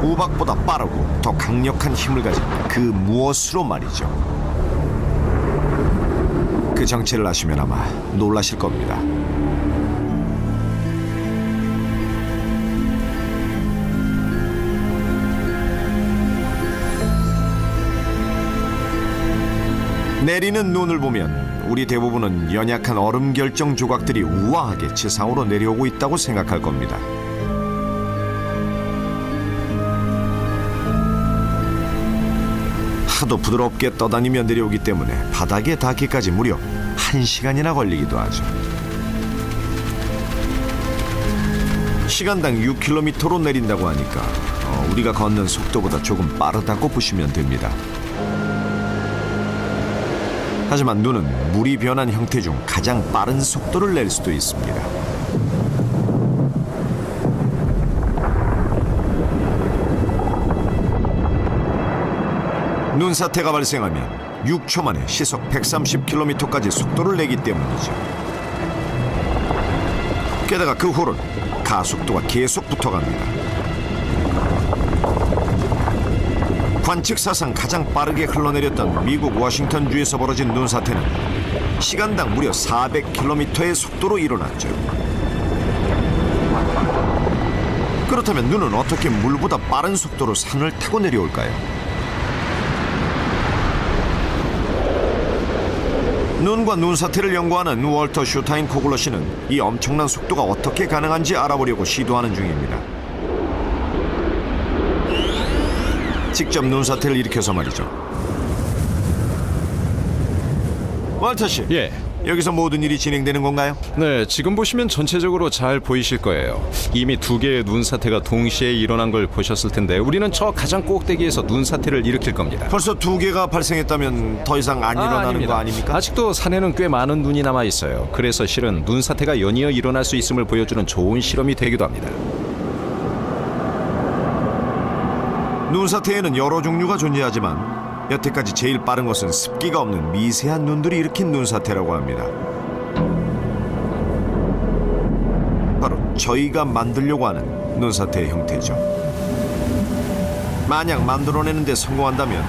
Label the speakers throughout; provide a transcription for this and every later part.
Speaker 1: 우박보다 빠르고 더 강력한 힘을 가진 그 무엇으로 말이죠. 그 정체를 아시면 아마 놀라실 겁니다. 내리는 눈을 보면 우리 대부분은 연약한 얼음 결정 조각들이 우아하게 지상으로 내려오고 있다고 생각할 겁니다. 하도 부드럽게 떠다니며 내려오기 때문에 바닥에 닿기까지 무려 1시간이나 걸리기도 하죠. 시간당 6km로 내린다고 하니까 우리가 걷는 속도보다 조금 빠르다고 보시면 됩니다. 하지만 눈은 물이 변한 형태 중 가장 빠른 속도를 낼 수도 있습니다. 눈사태가 발생하면 6초 만에 시속 130km까지 속도를 내기 때문이죠. 게다가 그 후로는 가속도가 계속 붙어갑니다. 관측사상 가장 빠르게 흘러내렸던 미국 워싱턴주에서 벌어진 눈사태는 시간당 무려 400km의 속도로 일어났죠. 그렇다면 눈은 어떻게 물보다 빠른 속도로 산을 타고 내려올까요? 눈과 눈사태를 연구하는 월터 슈타인 코글러 씨는 이 엄청난 속도가 어떻게 가능한지 알아보려고 시도하는 중입니다. 직접 눈사태를 일으켜서 말이죠. 월터 씨,
Speaker 2: 예.
Speaker 1: 여기서 모든 일이 진행되는 건가요?
Speaker 2: 네, 지금 보시면 전체적으로 잘 보이실 거예요. 이미 2개의 눈사태가 동시에 일어난 걸 보셨을 텐데 우리는 저 가장 꼭대기에서 눈사태를 일으킬 겁니다.
Speaker 1: 벌써 2개가 발생했다면 더 이상 안 일어나는
Speaker 2: 아닙니다.
Speaker 1: 거 아닙니까?
Speaker 2: 아직도 산에는 꽤 많은 눈이 남아 있어요. 그래서 실은 눈사태가 연이어 일어날 수 있음을 보여주는 좋은 실험이 되기도 합니다.
Speaker 1: 눈사태에는 여러 종류가 존재하지만 여태까지 제일 빠른 것은 습기가 없는 미세한 눈들이 일으킨 눈사태라고 합니다. 바로 저희가 만들려고 하는 눈사태의 형태죠. 만약 만들어내는 데 성공한다면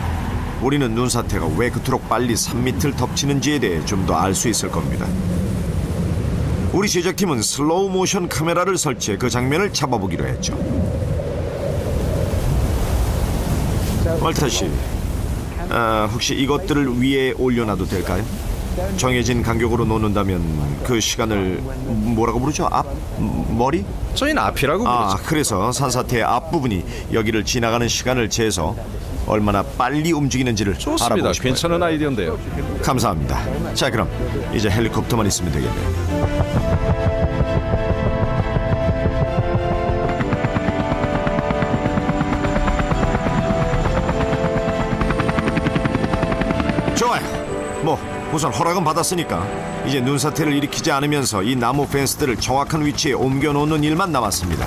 Speaker 1: 우리는 눈사태가 왜 그토록 빨리 산밑을 덮치는지에 대해 좀 더 알 수 있을 겁니다. 우리 제작팀은 슬로우 모션 카메라를 설치해 그 장면을 잡아보기로 했죠. 월터 씨, 혹시 이것들을 위에 올려놔도 될까요? 정해진 간격으로 놓는다면 그 시간을 뭐라고 부르죠? 머리?
Speaker 2: 저희는 앞이라고 부르죠.
Speaker 1: 그래서 산사태의 앞부분이 여기를 지나가는 시간을 재서 얼마나 빨리 움직이는지를
Speaker 2: 좋습니다.
Speaker 1: 알아보고 싶어요.
Speaker 2: 괜찮은 아이디어인데요.
Speaker 1: 감사합니다. 자, 그럼 이제 헬리콥터만 있으면 되겠네요. 좋아요. 우선 허락은 받았으니까 이제 눈사태를 일으키지 않으면서 이 나무 펜스들을 정확한 위치에 옮겨 놓는 일만 남았습니다.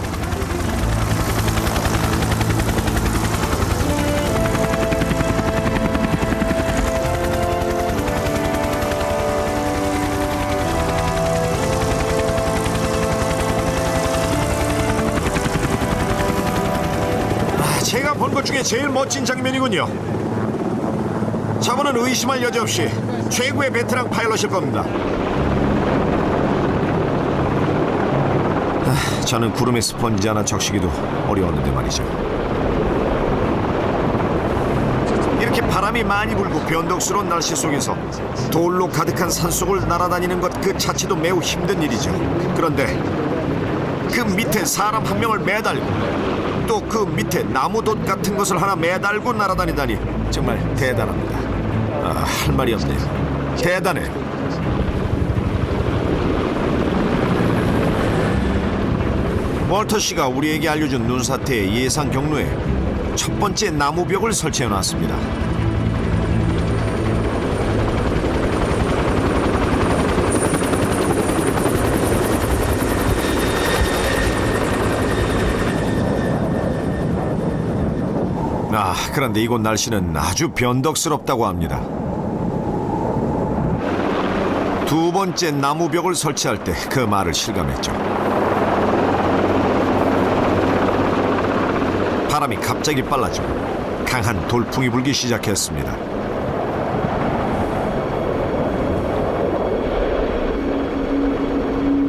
Speaker 1: 제가 본 것 중에 제일 멋진 장면이군요. 저분은 의심할 여지 없이 최고의 베테랑 파일럿일 겁니다. 저는 구름에 스펀지 하나 적시기도 어려웠는데 말이죠. 이렇게 바람이 많이 불고 변덕스러운 날씨 속에서 돌로 가득한 산속을 날아다니는 것 그 자체도 매우 힘든 일이죠. 그런데 그 밑에 사람 한 명을 매달고 또 그 밑에 나무돛 같은 것을 하나 매달고 날아다니다니 정말 대단합니다. 할 말이 없네요. 대단해요. 월터 씨가 우리에게 알려준 눈사태의 예상 경로에 첫 번째 나무벽을 설치해 놨습니다. 그런데 이곳 날씨는 아주 변덕스럽다고 합니다. 두 번째 나무벽을 설치할 때 그 말을 실감했죠. 바람이 갑자기 빨라져 강한 돌풍이 불기 시작했습니다.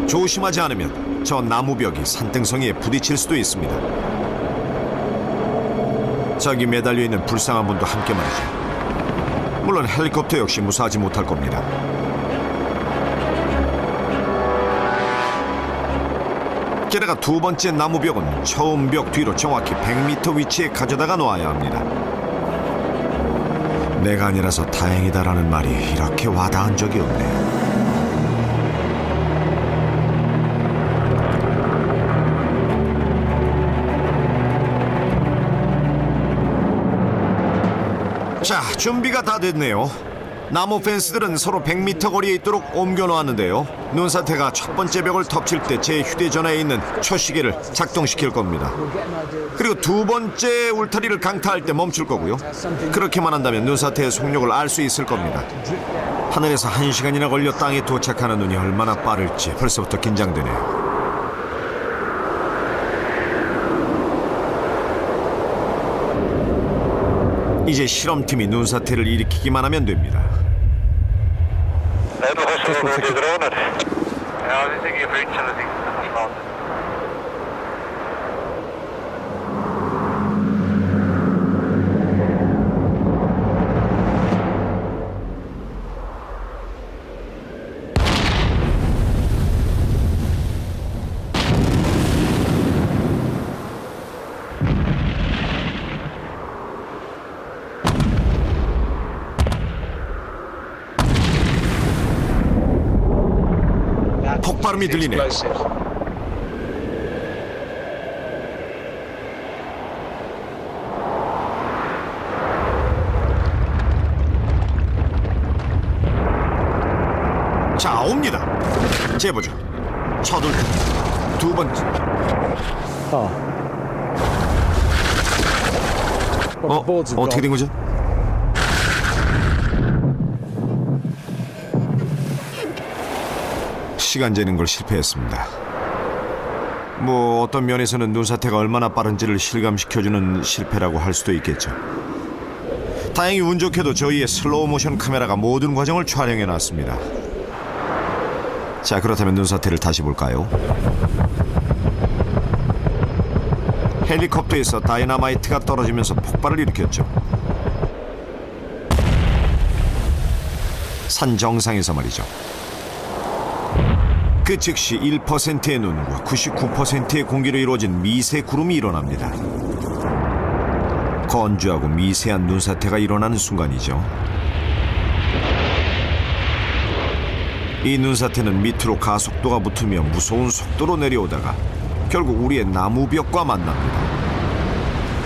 Speaker 1: 조심하지 않으면 저 나무벽이 산등성이에 부딪힐 수도 있습니다. 저기 매달려 있는 불쌍한 분도 함께 말이죠. 물론 헬리콥터 역시 무사하지 못할 겁니다. 게다가 두 번째 나무벽은 처음 벽 뒤로 정확히 100m 위치에 가져다가 놓아야 합니다. 내가 아니라서 다행이다라는 말이 이렇게 와닿은 적이 없네요. 자, 준비가 다 됐네요. 나무 펜스들은 서로 100m 거리에 있도록 옮겨 놓았는데요. 눈사태가 첫 번째 벽을 덮칠 때 제 휴대전화에 있는 초시계를 작동시킬 겁니다. 그리고 두 번째 울타리를 강타할 때 멈출 거고요. 그렇게만 한다면 눈사태의 속력을 알 수 있을 겁니다. 하늘에서 1시간이나 걸려 땅에 도착하는 눈이 얼마나 빠를지 벌써부터 긴장되네요. 이제 실험팀이 눈사태를 일으키기만 하면 됩니다. 폭발음이 들리네. 자, 옵니다. 재보죠. 첫 울타리, 두 번째. 어떻게 된 거죠? 시간 재는 걸 실패했습니다. 뭐 어떤 면에서는 눈사태가 얼마나 빠른지를 실감시켜주는 실패라고 할 수도 있겠죠. 다행히 운 좋게도 저희의 슬로우 모션 카메라가 모든 과정을 촬영해놨습니다. 자, 그렇다면 눈사태를 다시 볼까요? 헬리콥터에서 다이너마이트가 떨어지면서 폭발을 일으켰죠. 산 정상에서 말이죠. 그 즉시 1%의 눈과 99%의 공기로 이루어진 미세 구름이 일어납니다. 건조하고 미세한 눈사태가 일어나는 순간이죠. 이 눈사태는 밑으로 가속도가 붙으며 무서운 속도로 내려오다가 결국 우리의 나무벽과 만납니다.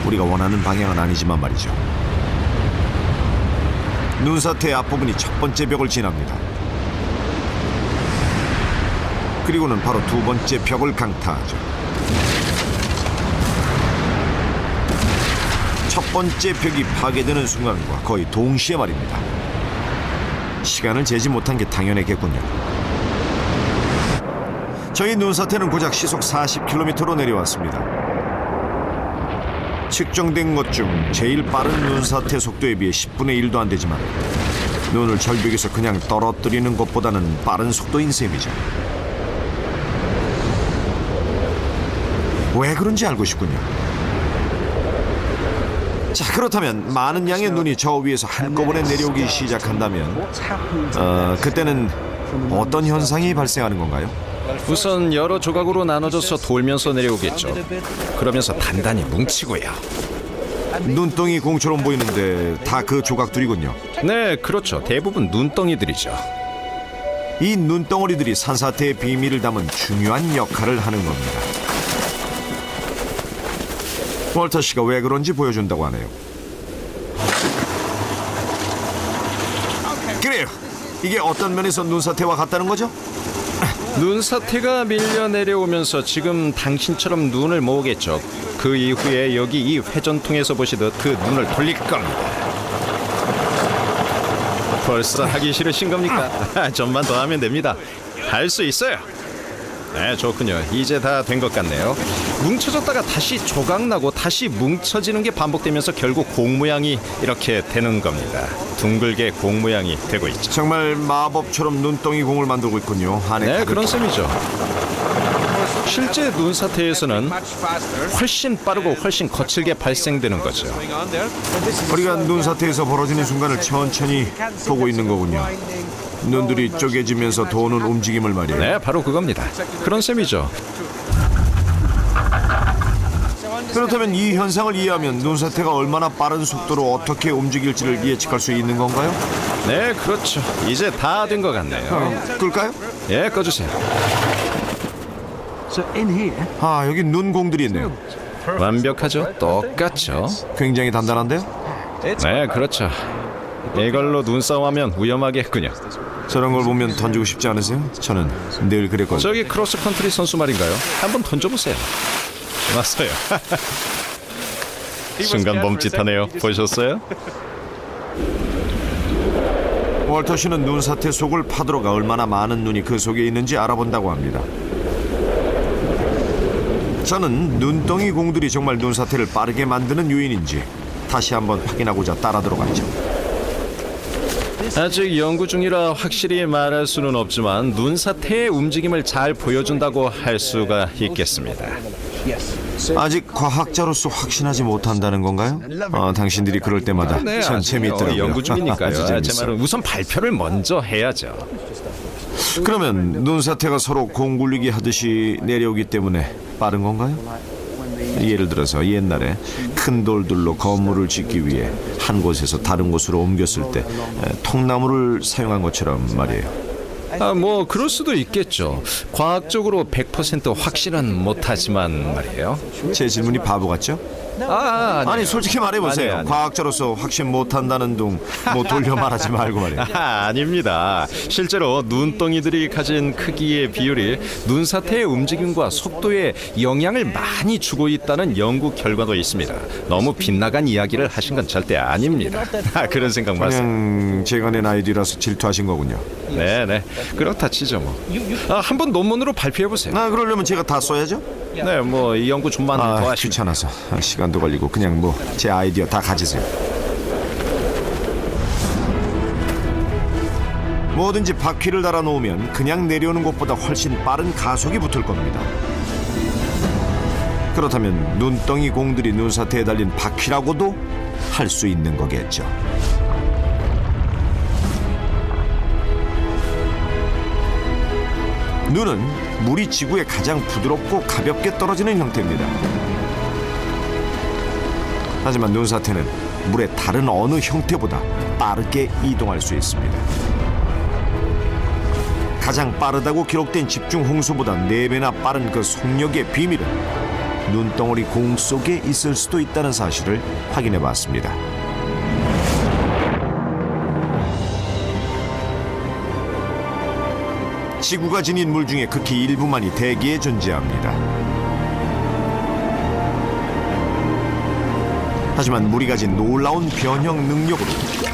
Speaker 1: 우리가 원하는 방향은 아니지만 말이죠. 눈사태의 앞부분이 첫 번째 벽을 지납니다. 그리고는 바로 두 번째 벽을 강타하죠. 첫 번째 벽이 파괴되는 순간과 거의 동시에 말입니다. 시간을 재지 못한 게 당연했겠군요. 저희 눈사태는 고작 시속 40km로 내려왔습니다. 측정된 것 중 제일 빠른 눈사태 속도에 비해 10분의 1도 안 되지만 눈을 절벽에서 그냥 떨어뜨리는 것보다는 빠른 속도인 셈이죠. 왜 그런지 알고 싶군요. 자, 그렇다면 많은 양의 눈이 저 위에서 한꺼번에 내려오기 시작한다면 그때는 어떤 현상이 발생하는 건가요?
Speaker 2: 우선 여러 조각으로 나눠져서 돌면서 내려오겠죠. 그러면서 단단히 뭉치고요.
Speaker 1: 눈덩이 공처럼 보이는데 다 그 조각들이군요.
Speaker 2: 네, 그렇죠. 대부분 눈덩이들이죠.
Speaker 1: 이 눈덩어리들이 산사태의 비밀을 담은 중요한 역할을 하는 겁니다. 월터 씨가 왜 그런지 보여준다고 하네요. 그래요. 이게 어떤 면에서 눈사태와 같다는 거죠?
Speaker 2: 눈사태가 밀려 내려오면서 지금 당신처럼 눈을 모으겠죠. 그 이후에 여기 이 회전통에서 보시듯 그 눈을 돌릴 겁니다. 벌써 하기 싫으신 겁니까? 좀만 더 하면 됩니다. 할 수 있어요. 네, 좋군요. 이제 다 된 것 같네요. 뭉쳐졌다가 다시 조각나고 다시 뭉쳐지는 게 반복되면서 결국 공 모양이 이렇게 되는 겁니다. 둥글게 공 모양이 되고 있죠.
Speaker 1: 정말 마법처럼 눈덩이 공을 만들고 있군요. 안에
Speaker 2: 네,
Speaker 1: 가득
Speaker 2: 그런 셈이죠. 실제 눈사태에서는 훨씬 빠르고 훨씬 거칠게 발생되는 거죠.
Speaker 1: 우리가 눈사태에서 벌어지는 순간을 천천히 보고 있는 거군요. 눈들이 쪼개지면서 도는 움직임을 말이에요.
Speaker 2: 네, 바로 그겁니다. 그런 셈이죠.
Speaker 1: 그렇다면 이 현상을 이해하면 눈사태가 얼마나 빠른 속도로 어떻게 움직일지를 예측할 수 있는 건가요?
Speaker 2: 네, 그렇죠. 이제 다 된 것 같네요.
Speaker 1: 끌까요?
Speaker 2: 예, 꺼주세요.
Speaker 1: 아, 여기 눈공들이 있네요.
Speaker 2: 완벽하죠? 똑같죠?
Speaker 1: 굉장히 단단한데요?
Speaker 2: 네, 그렇죠. 이걸로 눈싸움하면 위험하겠군요.
Speaker 1: 저런 걸 보면 던지고 싶지 않으세요? 저는 늘 그랬거든요.
Speaker 2: 저기 크로스컨트리 선수 말인가요? 한번 던져보세요. 왔어요. 순간 멈칫하네요. 보셨어요?
Speaker 1: 월터 씨는 눈사태 속을 파들어가 얼마나 많은 눈이 그 속에 있는지 알아본다고 합니다. 저는 눈덩이 공들이 정말 눈사태를 빠르게 만드는 요인인지 다시 한번 확인하고자 따라 들어갔죠.
Speaker 2: 아직 연구 중이라 확실히 말할 수는 없지만 눈사태의 움직임을 잘 보여준다고 할 수가 있겠습니다.
Speaker 1: 아직 과학자로서 확신하지 못한다는 건가요? 당신들이 그럴 때마다 참 재미있더라고요.
Speaker 2: 연구 중이니까요.
Speaker 1: 아주
Speaker 2: 제
Speaker 1: 재밌어.
Speaker 2: 말은 우선 발표를 먼저 해야죠.
Speaker 1: 그러면 눈사태가 서로 공 굴리기 하듯이 내려오기 때문에 빠른 건가요? 예를 들어서 옛날에 큰 돌들로 건물을 짓기 위해 한 곳에서 다른 곳으로 옮겼을 때 통나무를 사용한 것처럼 말이에요.
Speaker 2: 뭐 그럴 수도 있겠죠. 과학적으로 100% 확실은 못하지만 말이에요.
Speaker 1: 제 질문이 바보 같죠? 아니 솔직히 말해보세요.
Speaker 2: 아니에요.
Speaker 1: 과학자로서 확신 못한다는 둥 뭐 돌려 말하지 말고 말이에요.
Speaker 2: 아닙니다. 실제로 눈덩이들이 가진 크기의 비율이 눈사태의 움직임과 속도에 영향을 많이 주고 있다는 연구 결과도 있습니다. 너무 빗나간 이야기를 하신 건 절대 아닙니다. 그런 생각 마세요.
Speaker 1: 그냥 제가 낸 아이디어라서 질투하신 거군요.
Speaker 2: 네네, 그렇다 치죠 뭐. 한번 논문으로 발표해 보세요.
Speaker 1: 그러려면 제가 다 써야죠?
Speaker 2: 네, 뭐 이 연구 좀만 더 하시면.
Speaker 1: 귀찮아서 시간도 걸리고 그냥 뭐 제 아이디어 다 가지세요. 뭐든지 바퀴를 달아 놓으면 그냥 내려오는 것보다 훨씬 빠른 가속이 붙을 겁니다. 그렇다면 눈덩이 공들이 눈사태에 달린 바퀴라고도 할 수 있는 거겠죠. 눈은 물이 지구에 가장 부드럽고 가볍게 떨어지는 형태입니다. 하지만 눈사태는 물의 다른 어느 형태보다 빠르게 이동할 수 있습니다. 가장 빠르다고 기록된 집중 홍수보다 4배나 빠른 그 속력의 비밀은 눈덩어리 공 속에 있을 수도 있다는 사실을 확인해 봤습니다. 지구가 지닌 물 중에 극히 일부만이 대기에 존재합니다. 하지만 물이 가진 놀라운 변형 능력으로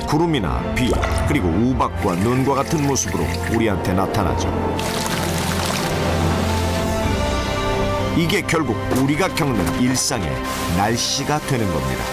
Speaker 1: 구름이나 비, 그리고 우박과 눈과 같은 모습으로 우리한테 나타나죠. 이게 결국 우리가 겪는 일상의 날씨가 되는 겁니다.